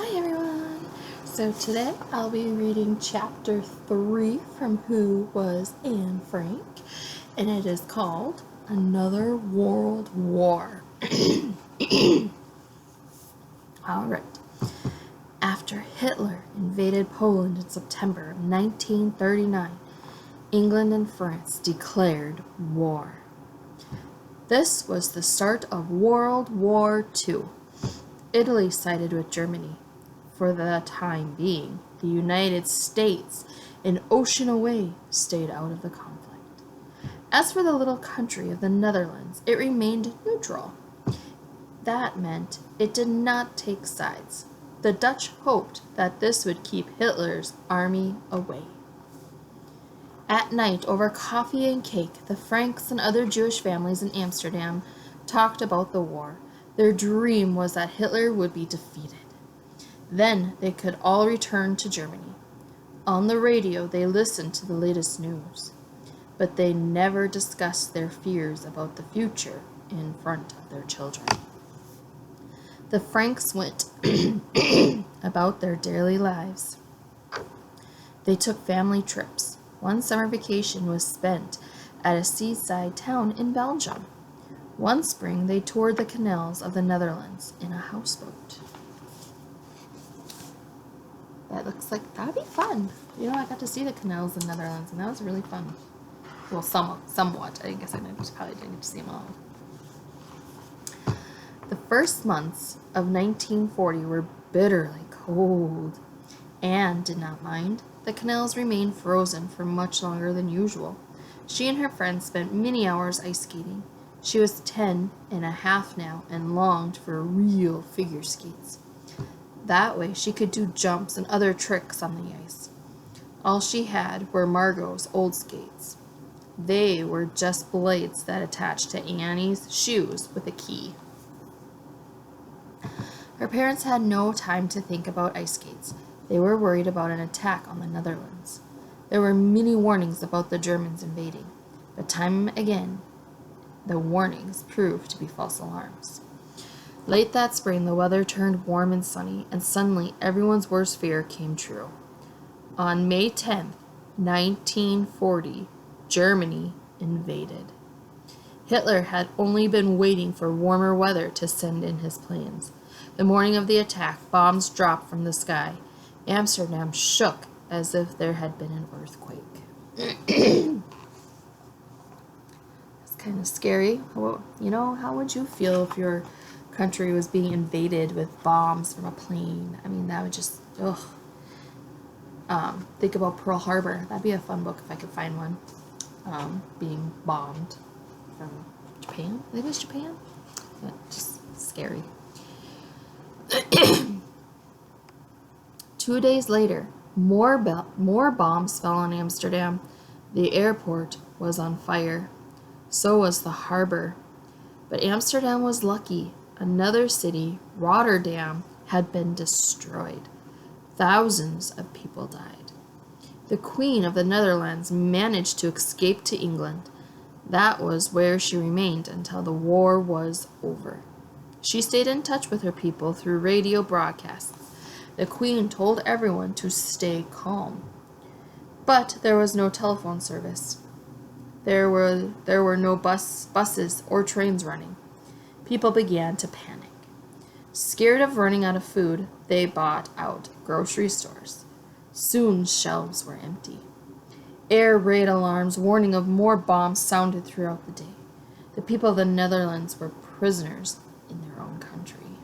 Hi everyone! So today I'll be reading chapter 3 from Who Was Anne Frank, and it is called Another World War. Alright. After Hitler invaded Poland in September of 1939, England and France declared war. This was the start of World War II. Italy sided with Germany. For the time being, the United States, an ocean away, stayed out of the conflict. As for the little country of the Netherlands, it remained neutral. That meant it did not take sides. The Dutch hoped that this would keep Hitler's army away. At night, over coffee and cake, the Franks and other Jewish families in Amsterdam talked about the war. Their dream was that Hitler would be defeated. Then they could all return to Germany. On the radio, they listened to the latest news, but they never discussed their fears about the future in front of their children. The Franks went about their daily lives. They took family trips. One summer vacation was spent at a seaside town in Belgium. One spring, they toured the canals of the Netherlands in a houseboat. That looks like that'd be fun. You know, I got to see the canals in the Netherlands, and that was really fun. Well, somewhat. I guess I probably didn't get to see them all. The first months of 1940 were bitterly cold. Anne did not mind. The canals remained frozen for much longer than usual. She and her friends spent many hours ice skating. She was 10 and a half now and longed for real figure skates. That way she could do jumps and other tricks on the ice. All she had were Margot's old skates. They were just blades that attached to Annie's shoes with a key. Her parents had no time to think about ice skates. They were worried about an attack on the Netherlands. There were many warnings about the Germans invading, but time and again, the warnings proved to be false alarms. Late that spring, the weather turned warm and sunny, and suddenly everyone's worst fear came true. On May 10th, 1940, Germany invaded. Hitler had only been waiting for warmer weather to send in his planes. The morning of the attack, bombs dropped from the sky. Amsterdam shook as if there had been an earthquake. It's kind of scary. How would you feel if your country was being invaded with bombs from a plane? I mean, that would just, ugh. Think about Pearl Harbor. That'd be a fun book if I could find one. Being bombed from Japan. I think it was Japan. But just scary. 2 days later, more bombs fell on Amsterdam. The airport was on fire. So was the harbor. But Amsterdam was lucky. Another city, Rotterdam, had been destroyed. Thousands of people died. The Queen of the Netherlands managed to escape to England. That was where she remained until the war was over. She stayed in touch with her people through radio broadcasts. The Queen told everyone to stay calm. But there was no telephone service. There were no buses or trains running. People began to panic. Scared of running out of food, they bought out grocery stores. Soon shelves were empty. Air raid alarms warning of more bombs sounded throughout the day. The people of the Netherlands were prisoners in their own country.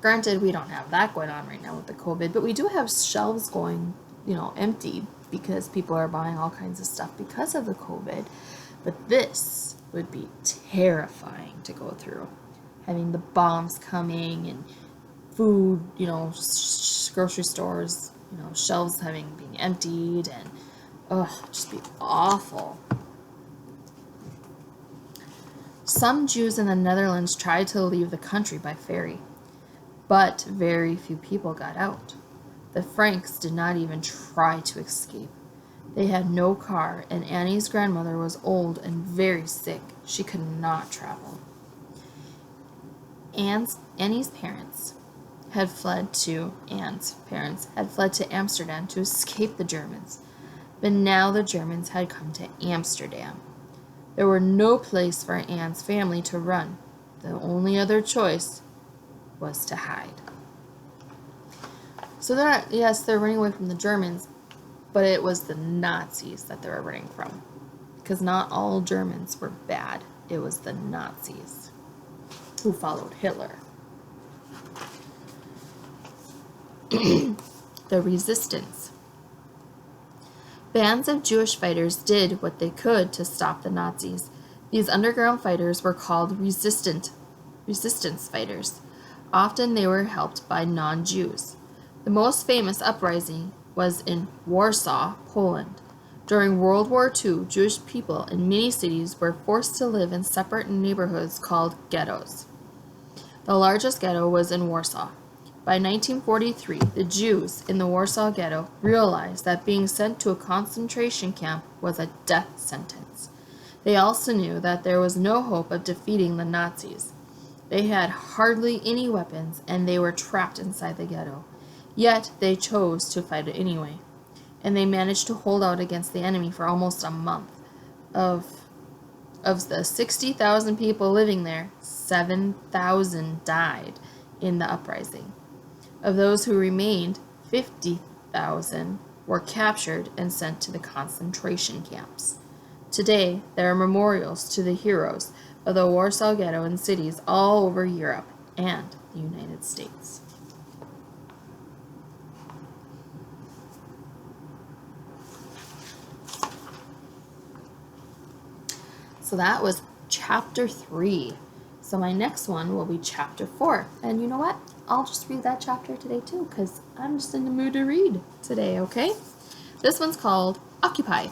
Granted, we don't have that going on right now with the COVID, but we do have shelves going, empty because people are buying all kinds of stuff because of the COVID. But this would be terrifying to go through. Having the bombs coming and food, grocery stores, shelves being emptied, and just be awful. Some Jews in the Netherlands tried to leave the country by ferry, but very few people got out. The Franks did not even try to escape. They had no car, and Annie's grandmother was old and very sick. She could not travel. Annie's parents Anne's parents had fled to Amsterdam to escape the Germans. But now the Germans had come to Amsterdam. There were no place for Anne's family to run. The only other choice was to hide. So they're running away from the Germans, but it was the Nazis that they were running from. Because not all Germans were bad. It was the Nazis who followed Hitler. The resistance. Bands of Jewish fighters did what they could to stop the Nazis. These underground fighters were called resistance fighters. Often they were helped by non-Jews. The most famous uprising was in Warsaw, Poland. During World War II, Jewish people in many cities were forced to live in separate neighborhoods called ghettos. The largest ghetto was in Warsaw. By 1943, the Jews in the Warsaw Ghetto realized that being sent to a concentration camp was a death sentence. They also knew that there was no hope of defeating the Nazis. They had hardly any weapons, and they were trapped inside the ghetto. Yet they chose to fight it anyway, and they managed to hold out against the enemy for almost a month. Of the 60,000 people living there, 7,000 died in the uprising. Of those who remained, 50,000 were captured and sent to the concentration camps. Today, there are memorials to the heroes of the Warsaw Ghetto in cities all over Europe and the United States. So that was chapter 3. So my next one will be chapter 4. And you know what? I'll just read that chapter today too, because I'm just in the mood to read today, okay? This one's called Occupied.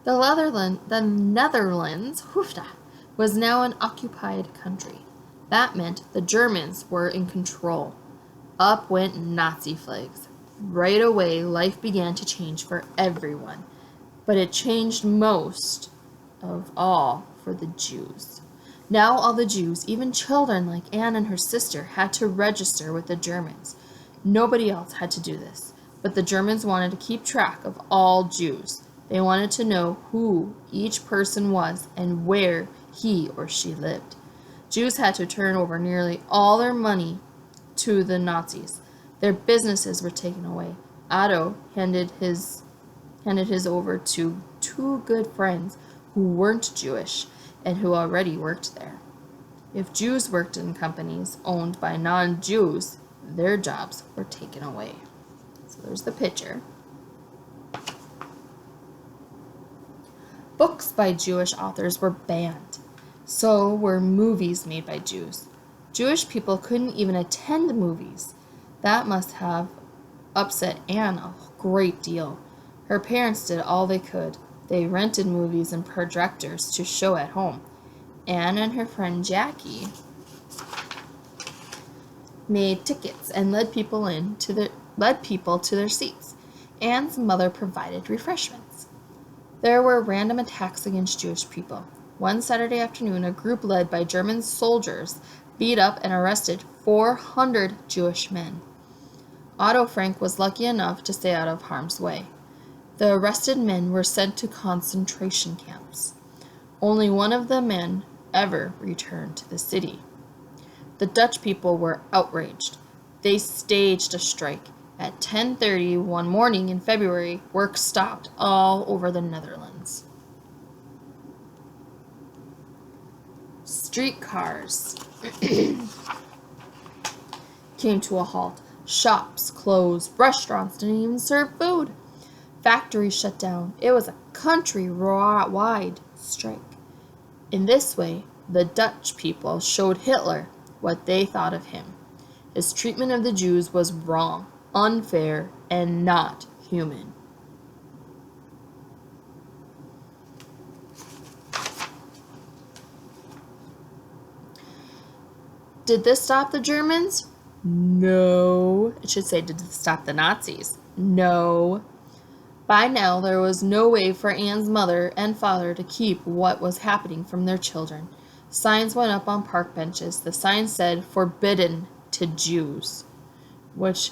The Netherlands was now an occupied country. That meant the Germans were in control. Up went Nazi flags. Right away, life began to change for everyone. But it changed most of all for the Jews. Now all the Jews, even children like Anne and her sister, had to register with the Germans. Nobody else had to do this, but the Germans wanted to keep track of all Jews. They wanted to know who each person was and where he or she lived. Jews had to turn over nearly all their money to the Nazis. Their businesses were taken away. Otto handed his over to two good friends who weren't Jewish and who already worked there. If Jews worked in companies owned by non-Jews, their jobs were taken away. So there's the picture. Books by Jewish authors were banned. So were movies made by Jews. Jewish people couldn't even attend movies. That must have upset Anne a great deal. Her parents did all they could. They rented movies and projectors to show at home. Anne and her friend Jackie made tickets and led people to their seats. Anne's mother provided refreshments. There were random attacks against Jewish people. One Saturday afternoon, a group led by German soldiers beat up and arrested 400 Jewish men. Otto Frank was lucky enough to stay out of harm's way. The arrested men were sent to concentration camps. Only one of the men ever returned to the city. The Dutch people were outraged. They staged a strike. At 10:30 one morning in February, work stopped all over the Netherlands. Streetcars came to a halt. Shops closed. Restaurants didn't even serve food. Factories shut down. It was a country-wide strike. In this way, the Dutch people showed Hitler what they thought of him. His treatment of the Jews was wrong, unfair, and not human. Did this stop the Germans? No. It should say, did this stop the Nazis? No. By now, there was no way for Anne's mother and father to keep what was happening from their children. Signs went up on park benches. The sign said, "Forbidden to Jews, which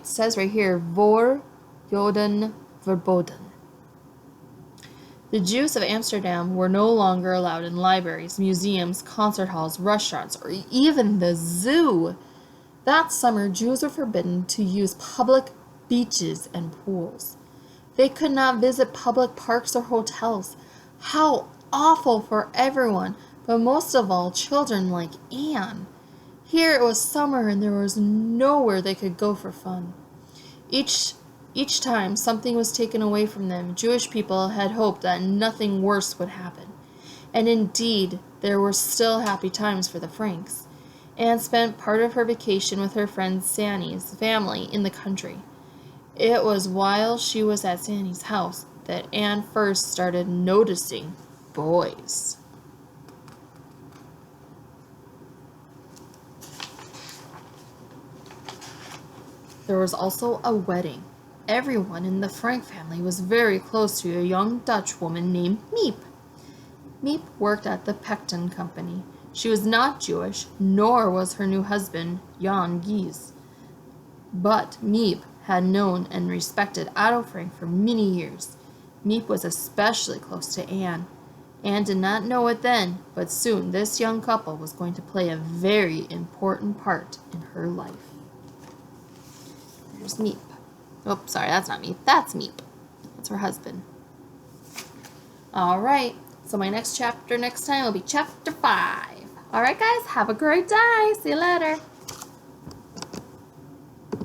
says right here, Voor Joden verboden. The Jews of Amsterdam were no longer allowed in libraries, museums, concert halls, restaurants, or even the zoo. That summer, Jews were forbidden to use public beaches and pools. They could not visit public parks or hotels. How awful for everyone, but most of all, children like Anne. Here it was summer and there was nowhere they could go for fun. Each time something was taken away from them, Jewish people had hoped that nothing worse would happen. And indeed, there were still happy times for the Franks. Anne spent part of her vacation with her friend Sanny's family in the country. It was while she was at Sanny's house that Anne first started noticing boys. There was also a wedding. Everyone in the Frank family was very close to a young Dutch woman named Miep. Miep worked at the Pecten Company. She was not Jewish, nor was her new husband, Jan Gies. But Miep had known and respected Otto Frank for many years. Miep was especially close to Anne. Anne did not know it then, but soon this young couple was going to play a very important part in her life. There's Miep. Oh, sorry, that's not Miep. That's Miep. That's her husband. All right, so my next chapter next time will be chapter 5. All right, guys, have a great day. See you later.